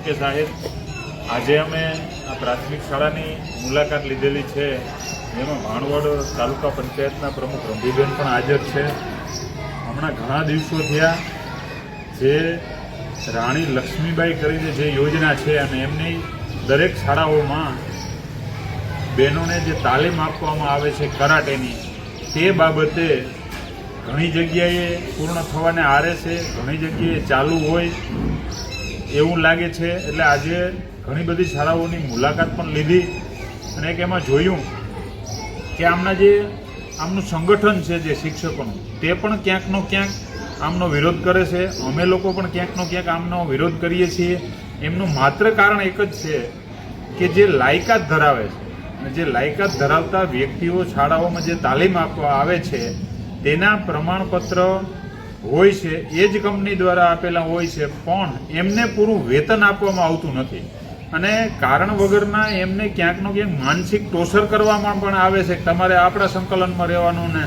કે સાહેબ, આજે અમે આ પ્રાથમિક શાળાની મુલાકાત લીધેલી છે, જેમાં ભાણવડ તાલુકા પંચાયતના પ્રમુખ રંભીબેન પણ હાજર છે. હમણાં ઘણા દિવસો થયા જે રાણી લક્ષ્મીબાઈ કરીને જે યોજના છે અને એમની દરેક શાળાઓમાં બહેનોને જે તાલીમ આપવામાં આવે છે કરાટેની, તે બાબતે ઘણી જગ્યાએ પૂર્ણ થવાને આરે છે, ઘણી જગ્યાએ ચાલુ હોય એવું લાગે છે. એટલે આજે ઘણી બધી શાળાઓની મુલાકાત પણ લીધી અને એક એમાં જોયું કે આમનું સંગઠન છે જે શિક્ષકોનું, તે પણ ક્યાંકનો ક્યાંક આમનો વિરોધ કરે છે. અમે લોકો પણ ક્યાંકનો ક્યાંક આમનો વિરોધ કરીએ છીએ. એમનું માત્ર કારણ એક જ છે કે જે લાયકાત ધરાવે છે અને જે લાયકાત ધરાવતા વ્યક્તિઓ શાળાઓમાં જે તાલીમ આપવા આવે છે તેના પ્રમાણપત્ર હોય છે, એ જ કંપની દ્વારા આપેલા હોય છે, પણ એમને પૂરું વેતન આપવામાં આવતું નથી. અને કારણ વગરના એમને ક્યાંકનો ક્યાંક માનસિક ટોર્ચર કરવામાં પણ આવે છે કે તમારે આપણા સંકલનમાં રહેવાનું ને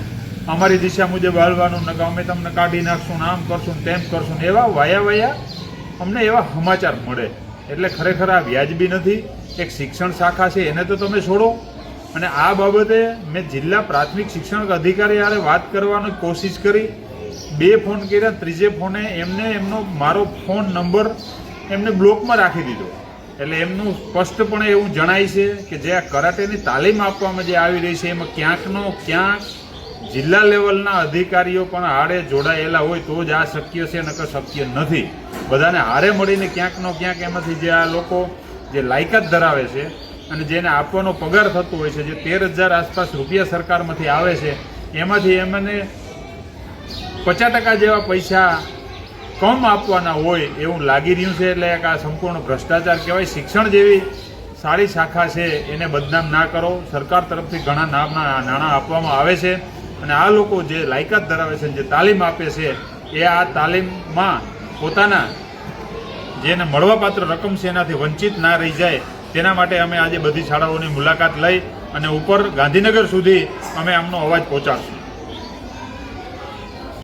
અમારી દિશા મુજબ હાલવાનું ને કે અમે તમને કાઢી નાખશું ને આમ કરશું ને તેમ કરશું ને એવા વાયા અમને એવા સમાચાર મળે. એટલે ખરેખર આ વ્યાજબી નથી. એક શિક્ષણ શાખા છે એને તો તમે છોડો. અને આ બાબતે મેં જિલ્લા પ્રાથમિક શિક્ષણ અધિકારી હારે વાત કરવાની કોશિશ કરી, 2 ફોન કર્યા, ત્રીજે ફોને એમનો મારો ફોન નંબર એમને બ્લોકમાં રાખી દીધો. એટલે એમનું સ્પષ્ટપણે એવું જણાય છે કે જે આ કરાટેની તાલીમ આપવામાં જે આવી રહી છે એમાં ક્યાંકનો ક્યાંક જિલ્લા લેવલના અધિકારીઓ પણ હારે જોડાયેલા હોય તો જ આ શક્ય છે, નકર શક્ય નથી. બધાને હારે મળીને ક્યાંકનો ક્યાંક એમાંથી જે આ લોકો જે લાયકાત ધરાવે છે અને જેને આપવાનો પગાર થતો હોય છે, જે 13,000 આસપાસ રૂપિયા સરકારમાંથી આવે છે, એમાંથી એમને 50% જેવા પૈસા કમ આપવાના હોય એવું લાગી રહ્યું છે. એટલે આ સંપૂર્ણ ભ્રષ્ટાચાર કહેવાય. શિક્ષણ જેવી સારી શાખા છે એને બદનામ ના કરો. સરકાર તરફથી ઘણા નાણાં આપવામાં આવે છે અને આ લોકો જે લાયકાત ધરાવે છે, જે તાલીમ આપે છે, એ આ તાલીમમાં પોતાના જેને મળવાપાત્ર રકમ છે એનાથી વંચિત ના રહી જાય, તેના માટે અમે આજે બધી શાળાઓની મુલાકાત લઈ અને ઉપર ગાંધીનગર સુધી અમે આમનો અવાજ પહોંચાડશું.